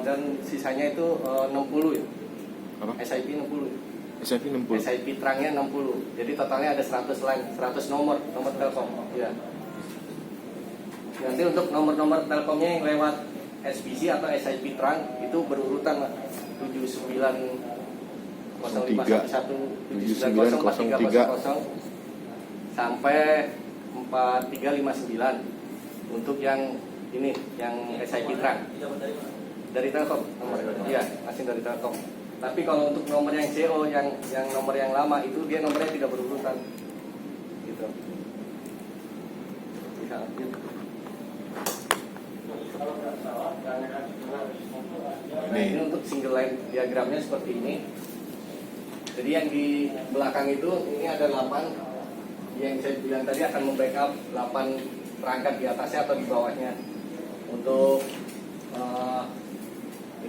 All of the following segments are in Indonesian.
dan sisanya itu 60 ya. Apa? SIP 60. SIP 60. SIP terangnya 60. Jadi totalnya ada 100 line, 100 nomor Telkom. Ya. Nanti untuk nomor-nomor Telkomnya yang lewat SPC atau SIP terang itu berurutan 790511 sampai 4359 untuk yang ini yang SIP terang dari Telkom nomor. Iya, asing dari Telkom. Tapi kalau untuk nomor yang CO yang nomor yang lama itu dia nomornya tidak berurutan. Gitu. Nah, ini untuk single line diagramnya seperti ini. Jadi yang di belakang itu ini ada 8 yang saya bilang tadi akan membackup 8 perangkat di atasnya atau di bawahnya. Untuk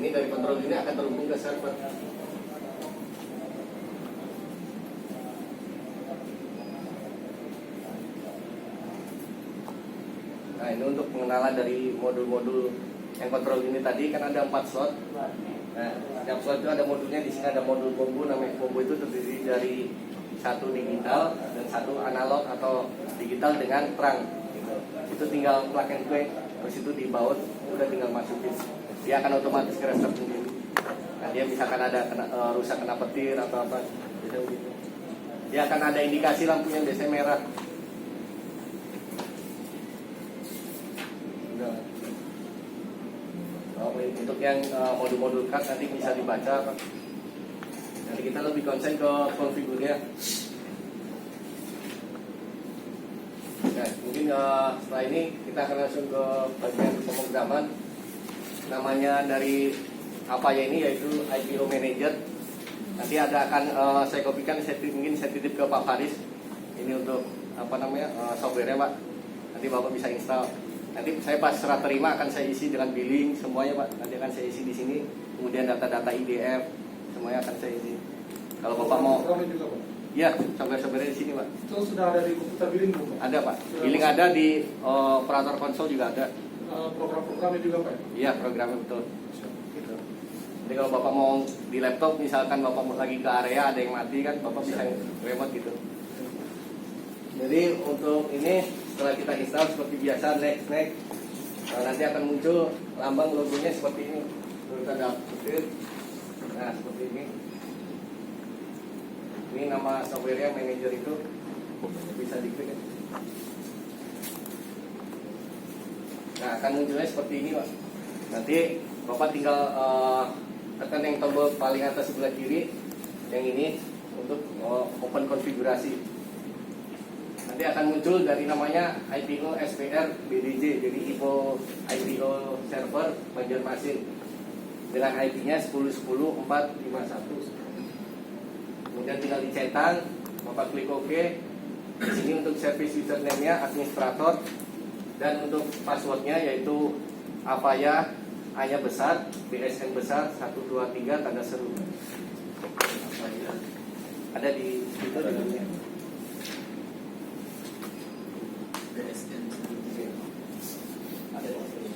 ini dari kontrol ini akan terhubung ke server. Nah, ini untuk pengenalan dari modul-modul yang kontrol ini tadi kan ada 4 slot. Nah, setiap slot itu ada modulnya. Di sini ada modul combo, namanya combo itu terdiri dari 1 digital dan 1 analog atau digital dengan terang. Gitu. Itu tinggal plug and play, terus itu dibaut, udah tinggal masukin. Dia akan otomatis ke restart sendiri. Nah, dia misalkan ada rusak kena petir atau apa, gitu. Dia akan ada indikasi lampunya biasanya merah. Untuk yang modul-modul card nanti bisa dibaca. Nanti kita lebih konsen ke konfigurnya. Nah, mungkin setelah ini kita akan langsung ke bagian pemrograman. Namanya dari apa ya ini, yaitu IPO Manager. Nanti akan saya kopikan, mungkin saya titip ke Pak Faris. Ini untuk apa namanya softwarenya, Pak. Nanti Bapak bisa install. Nanti saya pas serah terima akan saya isi dengan billing semuanya, Pak. Nanti akan saya isi di sini. Kemudian data-data IDF semuanya akan saya isi. Kalau Bapak mau, juga, Pak? Ya, software di sini, Pak. Itu sudah ada di komputer billing, Pak? Ada, Pak. Billing ada di operator konsol juga ada. Program-programnya juga, Pak? Iya, programnya betul. Gitu. Jadi kalau Bapak mau di laptop, misalkan Bapak mau lagi ke area ada yang mati kan, Bapak bisa remote gitu. Jadi untuk ini setelah kita install seperti biasa, next, nanti akan muncul lambang logonya seperti ini. Terus ada petir. Nah, seperti ini. Ini nama softwarenya manager itu. Bisa diklik. Nah, akan munculnya seperti ini, Pak. Nanti Bapak tinggal tekan yang tombol paling atas sebelah kiri, yang ini untuk open konfigurasi. Nanti akan muncul dari namanya IPO SPR BDJ, jadi IPO server Banjarmasin dengan IP-nya 10.10.451. Kemudian tinggal dicetak, Bapak klik OK. Di sini untuk service username-nya administrator dan untuk passwordnya yaitu Avaya, A-nya besar, BSN besar 123 tanda seru. Ada di situ judulnya. BSN ada di sini.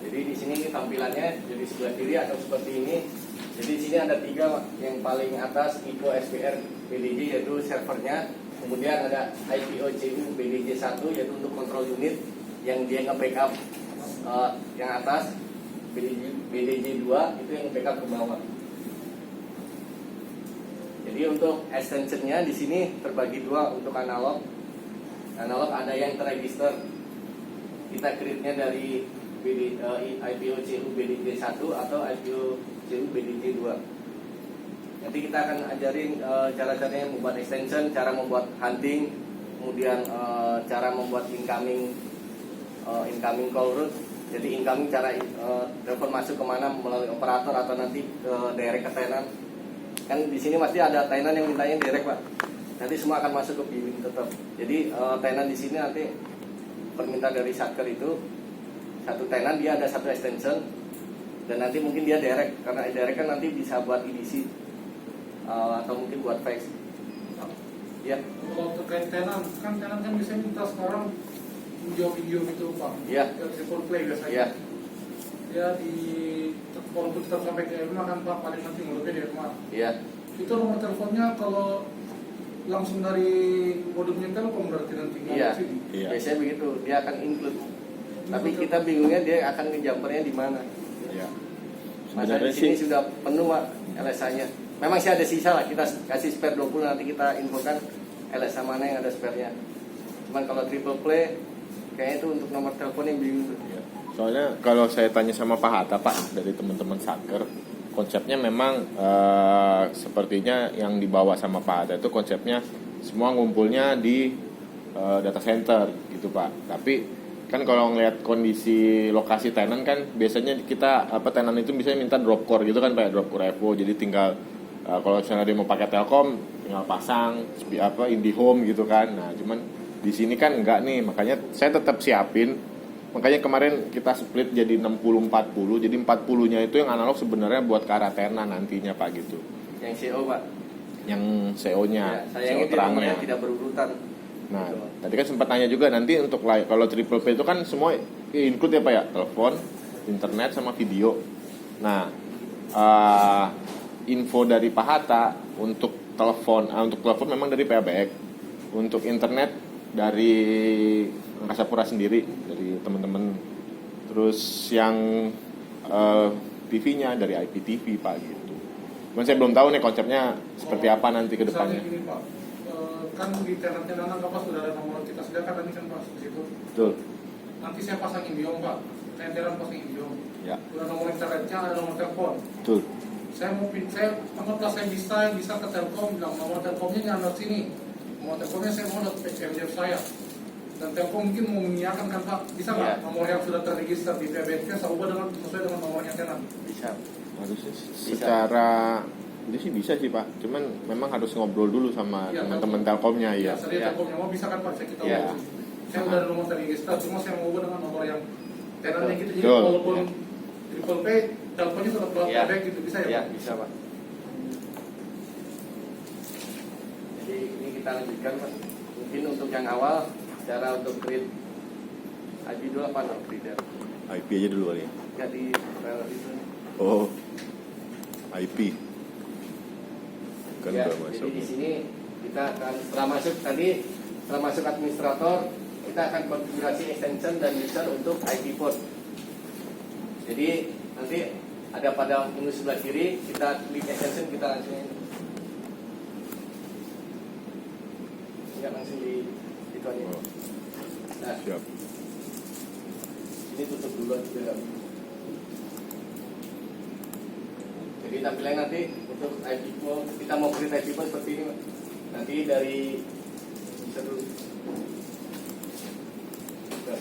Jadi di sini tampilannya jadi sebelah kiri atau seperti ini. Jadi di sini ada 3, Pak. Yang paling atas IPO SPR BDJ yaitu servernya. Kemudian ada IPO CU BDJ 1 yaitu untuk control unit yang dia nge-backup yang atas. BDJ 2 itu yang nge-backup ke bawah. Jadi untuk extensionnya di sini terbagi 2 untuk analog. Analog ada yang terregister. Kita create-nya dari IPO CU BDJ 1 atau IPO CU BDJ 2. Nanti kita akan ajarin cara-caranya membuat extension, cara membuat hunting, kemudian cara membuat incoming call route. Jadi incoming cara telepon masuk kemana melalui operator atau nanti direct ke tenant. Kan di sini pasti ada tenant yang mintanya direct, Pak. Nanti semua akan masuk ke billing tetap. Jadi tenant di sini nanti permintaan dari Satker itu satu tenan dia ada satu extension, dan nanti mungkin dia direct, karena direct kan nanti bisa buat EDC atau mungkin buat fax. Ya, Kalau terkait tenan, kan tenan kan biasanya minta sekarang video-video gitu Pak. Iya. Dari triple play biasanya. ya, Ya di walaupun tetap sampai ke rumah kan Pak, paling nanti mulutnya di rumah. ya, Itu nomor teleponnya kalau langsung dari modemnya Telkom berarti nanti nggak iya. di sini. Iya. Biasanya begitu, dia akan include. Tapi kita bingungnya dia akan ngejumpernya di mana. Ya. Masa di Sebenarnya sini sih sudah penuh Pak LSA-nya. Memang sih ada sisa lah, kita kasih spare 20, nanti kita infokan LSA mana yang ada spare-nya. Cuman kalau triple play kayaknya itu untuk nomor telepon yang bingung tuh. ya. Soalnya kalau saya tanya sama Pak Hatta Pak dari teman-teman Satker, konsepnya memang sepertinya yang dibawa sama Pak Hatta itu konsepnya semua ngumpulnya di data center gitu Pak. Tapi kan kalau ngelihat kondisi lokasi tenan kan biasanya kita tenan itu bisa minta drop core gitu kan Pak, drop core Evo. Jadi tinggal kalau misalnya dia mau pakai Telkom tinggal pasang IndiHome gitu kan. Nah, cuman di sini kan enggak nih, makanya saya tetap siapin. Makanya kemarin kita split jadi 60-40. Jadi 40-nya itu yang analog sebenarnya buat ke arah tenan nantinya Pak gitu. Yang CO Pak. Yang CO-nya, Ya, CO sayangnya dia terangnya. nomornya tidak berurutan. Nah, Gitu. tadi kan sempat tanya juga nanti untuk kalau triple play itu kan semua include ya Pak ya, telepon, internet sama video. Nah, info dari Pak Hatta untuk telepon memang dari PABX, untuk internet dari Angkasa Pura sendiri, dari teman-teman. Terus yang TV-nya dari IPTV Pak gitu. Cuman saya belum tahu nih konsepnya seperti apa nanti ke depannya. Misalnya gini Pak, kan di tenan-tenan apa sudah ada nomor kita sediakan tadi kan Pak di situ. Betul. Nanti saya pasang IndiHome Pak, tenan pasang IndiHome. Ya, Udah nomor internetnya, ada nomor telepon. betul. Saya anggaplah saya bisa ke Telkom, bilang nomor Telkomnya nyandar sini. Nomor Telkomnya saya mau dapat PCMJ saya. Dan Telkom mungkin mau mengiyakan kan Pak, bisa nggak Iya. nomor yang sudah terregister di PBNK saya ubah sesuai dengan nomornya tenan. Bisa. Harusnya secara itu sih bisa sih Pak, cuman memang harus ngobrol dulu sama Iya, teman-teman Telkomnya Ya, ya. saya Iya. Telkomnya mau bisa kan Pak, saya kita Iya. ubah. Saya udah ada nomor terregister, cuma saya mau ubah dengan nomor yang tenannya gitu. Jadi Betul. walaupun Iya. triple P, teleponnya tetap lewat Iya. PBNK gitu, bisa ya Ya, Pak? bisa Pak. Jadi ini kita lanjutkan Pak. Mungkin untuk yang awal, cara untuk create IP dulu apa no? Creator. IP aja dulu kali ya. Nggak di trailer itu. Oh, IP kan Ya, udah masuk. jadi di sini kita akan setelah masuk administrator, kita akan konfigurasi extension dan user untuk IP port. Jadi nanti ada pada menu sebelah kiri, kita klik extension, kita langsung ini. Enggak langsung di itu aja. Oh, Nah, siap. ini tutup dulu juga. Jadi tampilannya nanti untuk IP port, kita mau create IP port seperti ini Pak. Nanti dari bisa dulu. Oke.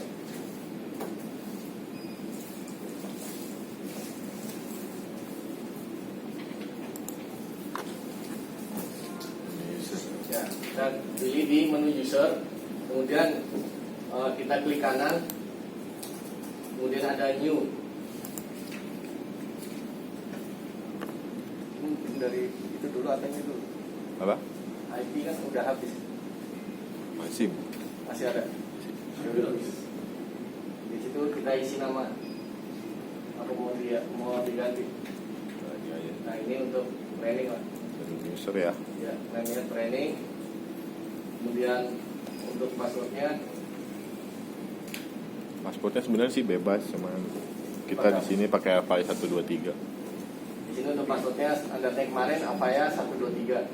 Ya, kita pilih di menu user, kemudian kita klik kanan, kemudian ada new. Ini dari itu dulu atau ini dulu? Apa? IP kan udah habis, Masih. masih ada. Di situ kita isi nama. Apa mau diganti? Iya, iya. Nah ini untuk training lah. Dari user ya. Ya, namanya training. Kemudian untuk passwordnya Pasportnya sebenarnya sih bebas, cuman kita di sini pakai Avaya 123. di sini untuk passwordnya standarnya kemarin Avaya 123.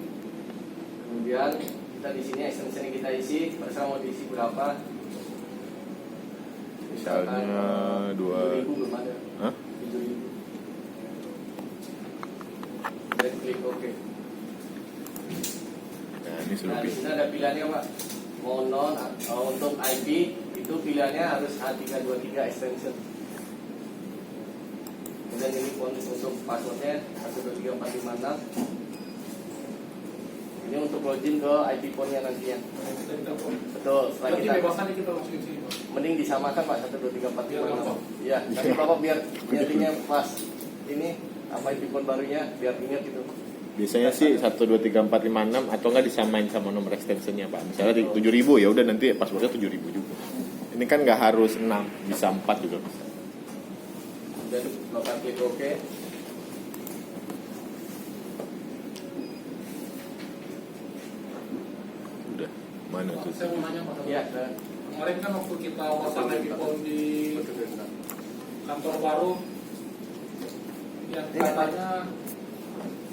Kemudian kita di sini extension yang kita isi, terserah mau diisi berapa. Misalnya 7.000 belum ada. Hah? 7.000. Dan klik OK. Nah, ini Nah, sudah di sini ada pilihannya Pak. Mau non atau untuk IP itu pilihannya harus H323 extension. Kemudian ini untuk passwordnya 123456. Ini untuk login ke IP phone-nya nantinya. Dari Telkom. Betul. Setelah Berarti kita bebas aja kita masukin sini Pak. mending disamakan Pak 1 2 3 4 Iya, 5 gampang. 6. Iya, tapi Bapak biar ingatnya pas ini apa IP phone barunya biar ingat gitu. Biasanya sih 1 2 3 4 5 6 atau enggak disamain sama nomor extensionnya Pak. Misalnya di 7.000 ya udah nanti passwordnya 7.000 juga. Ini kan nggak harus 6, bisa 4 juga bisa. Dan Bapak klik oke. Udah. Mana Pak, tuh? saya mau nanya Pak. Iya, Kemarin kan waktu kita pasang IP phone di kantor baru, yang katanya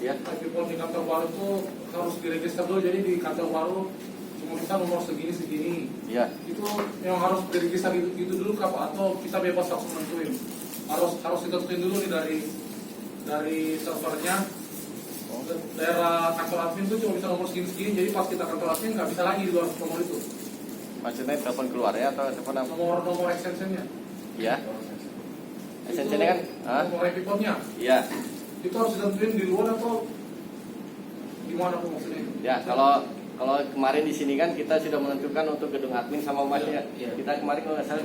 ya. IP phone di kantor baru itu harus diregister dulu. Jadi di kantor baru cuma bisa nomor segini. Iya. Itu yang harus diregister itu dulu Kak, atau kita bebas langsung nentuin? Harus ditentuin dulu nih dari servernya. Daerah kantor admin itu cuma bisa nomor segini, jadi pas kita kantor admin nggak bisa lagi di luar nomor itu. Maksudnya telepon keluar ya atau telepon apa? Nomor extensionnya. Iya. Extensionnya kan? Hah? Nomor IP phone-nya. Iya. Itu harus ditentuin di luar atau gimana aku maksudnya? Ya, kalau kemarin di sini kan kita sudah menentukan untuk gedung admin sama Mas ya. Iya. Kita kemarin kalau nggak salah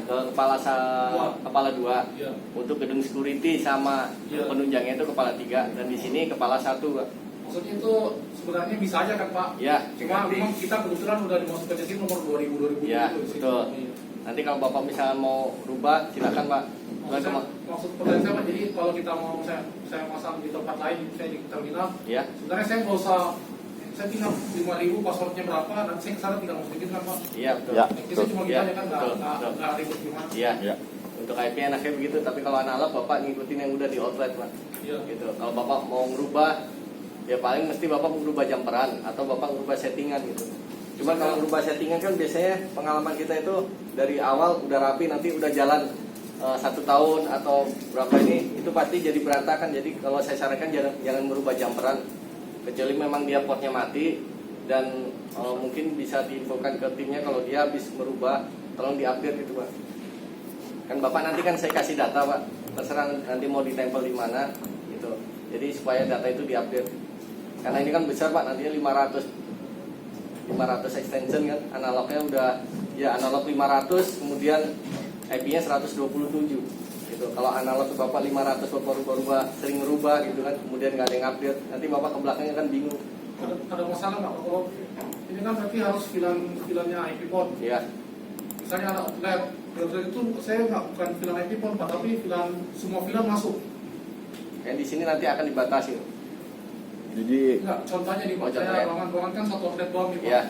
ke kepala 2. Iya. Untuk gedung security sama Iya. penunjangnya itu kepala 3 dan di sini kepala 1, Pak. Maksudnya itu sebenarnya bisa aja kan Pak? Ya, Cuma memang kita kebetulan udah dimasukkan di sini nomor 2000 Ya, gitu di sini. betul. Iya. Nanti kalau Bapak misalnya mau rubah, silakan Pak. Maksud pertanyaan saya Pak, jadi kalau kita mau saya pasang di tempat lain, saya di terminal, Ya, sebenarnya saya nggak usah, saya tinggal 5.000 passwordnya berapa, dan saya kesana tinggal masukin kan Pak. iya betul. Ya. Kita cuma Iya, kita aja kan betul, betul. nggak ribet gimana. Iya. Ya. Untuk IP enaknya begitu, tapi kalau analog Bapak ngikutin yang udah di outlet, Pak. Iya. Gitu. Kalau Bapak mau ngerubah, ya paling mesti Bapak merubah jam peran atau Bapak merubah settingan gitu. Cuma kalau merubah settingan kan biasanya pengalaman kita itu dari awal udah rapi, nanti udah jalan 1 tahun atau berapa ini, itu pasti jadi berantakan. Jadi kalau saya sarankan jangan merubah jam peran, kecuali memang dia portnya mati dan mungkin bisa diinfokan ke timnya kalau dia habis merubah, tolong diupdate gitu Pak. Kan Bapak nanti kan saya kasih data Pak, terserah nanti mau ditempel di mana gitu. Jadi supaya data itu diupdate. Karena ini kan besar Pak, nantinya 500 extension kan, analognya udah ya analog 500, kemudian IP-nya 127 gitu. Kalau analog ke Bapak 500 Bapak rubah-rubah, sering ngerubah gitu kan, kemudian nggak ada yang update, nanti Bapak ke belakangnya kan bingung. Ada masalah nggak kalau ini kan berarti harus filannya IP phone. Iya. Misalnya ada outlet, outlet itu saya nggak bukan filan IP phone Pak, tapi semua filan masuk. Kayak di sini nanti akan dibatasi. Jadi Enggak, contohnya nih Pak, Oh, saya contohnya. ruangan kan satu outlet doang nih Pak. Iya.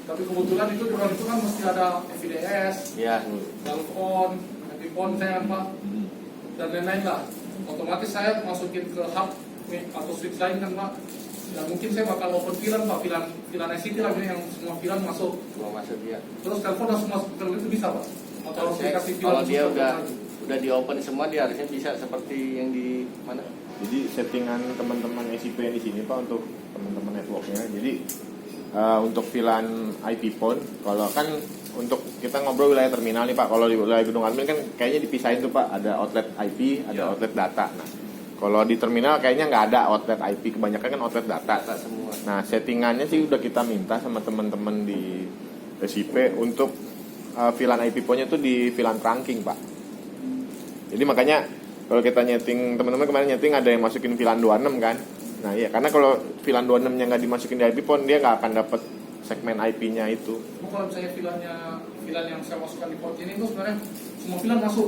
Tapi kebetulan itu di ruangan itu kan mesti ada FIDS, Iya. telepon, IP phone saya kan Pak, dan lain-lain lah. Otomatis saya masukin ke hub nih, atau switch lain kan Pak. Dan mungkin saya bakal open filan Pak, filan ICT lah ini yang semua filan masuk. Gua masuk dia. Terus telepon langsung masuk ke itu bisa Pak? Atau harus Harusnya dikasih filan kalau dia khusus udah lagi? di open semua, dia harusnya bisa seperti yang di mana? Jadi settingan teman-teman SIP yang di sini Pak untuk teman-teman networknya. Jadi untuk VLAN IP phone, kalau kan untuk kita ngobrol wilayah terminal nih Pak. Kalau di wilayah gedung admin kan kayaknya dipisahin tuh Pak. Ada outlet IP, ada outlet data. Nah, kalau di terminal kayaknya nggak ada outlet IP, kebanyakan kan outlet data. Data semua. Nah, settingannya sih udah kita minta sama teman-teman di SIP untuk VLAN IP phone-nya tuh di VLAN trunking Pak. Jadi makanya kalau kita nyeting, teman-teman kemarin nyeting ada yang masukin VLAN 26 kan. Nah iya, karena kalau VLAN 26-nya nggak dimasukin di IP phone, dia nggak akan dapat segmen IP-nya itu. Cuma kalau misalnya filan yang saya masukkan di port ini itu sebenarnya semua filan masuk.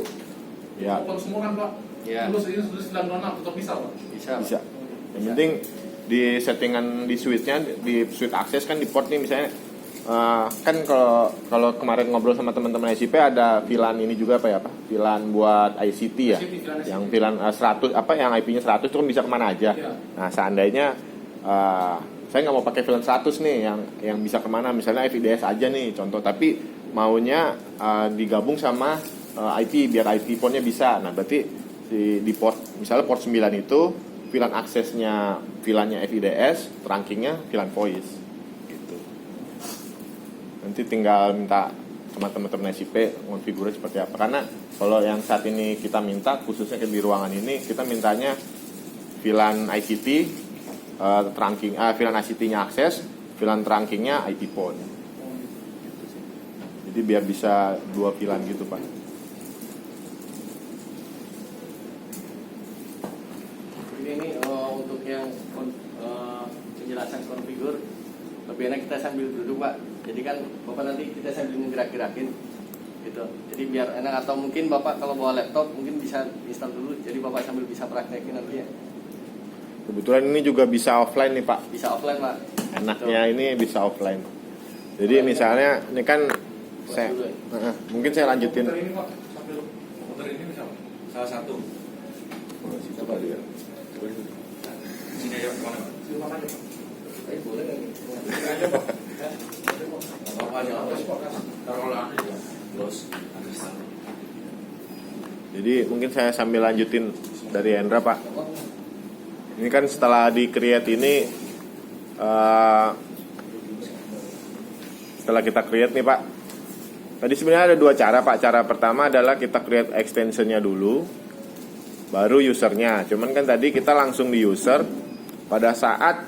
Ya, Open semua kan Pak. Ya. Terus ini sudah 96 tetap bisa Pak. Bisa. bisa. Yang penting di settingan di switch-nya, di switch akses kan di port nih misalnya kan kalau kemarin ngobrol sama teman-teman SIP ada VLAN ini juga apa ya Pak? VLAN buat ICT ya. VLAN Yang VLAN 100 apa yang IP-nya 100 itu kan bisa kemana aja. Iya. Nah, seandainya saya nggak mau pakai VLAN 100 nih yang bisa kemana, misalnya FIDS aja nih contoh, tapi maunya digabung sama IP biar IP phone-nya bisa. Nah, berarti di port misalnya port 9 itu VLAN aksesnya VLAN-nya FIDS, trunkingnya VLAN voice gitu. Nanti tinggal minta sama teman-teman SIP konfigurasi seperti apa. Karena kalau yang saat ini kita minta khususnya di ruangan ini kita mintanya VLAN ICT trunking, VLAN ICT-nya akses, VLAN trunkingnya IP phone. Jadi biar bisa 2 VLAN gitu Pak. Ini untuk yang penjelasan konfigur lebih enak kita sambil duduk Pak. Jadi kan Bapak nanti kita sambil ngegerak-gerakin gitu. Jadi biar enak, atau mungkin Bapak kalau bawa laptop mungkin bisa install dulu. Jadi Bapak sambil bisa praktekin nanti ya. Kebetulan ini juga bisa offline nih Pak. Bisa offline Pak. Enaknya ini bisa offline. Jadi misalnya ini kan saya mungkin saya lanjutin. Komputer ini Pak, sambil komputer ini bisa Pak? Salah satu. Coba dia. Sini aja kemana Pak? Silahkan aja Pak. Boleh nggak? Sini aja Pak. Apa aja lah. Taruh lah. Terus. Jadi mungkin saya sambil lanjutin dari Hendra Pak. Ini kan setelah di create ini setelah kita create nih Pak. Tadi sebenarnya ada 2 cara Pak. Cara pertama adalah kita create extensionnya dulu, baru usernya. Cuman kan tadi kita langsung di user. Pada saat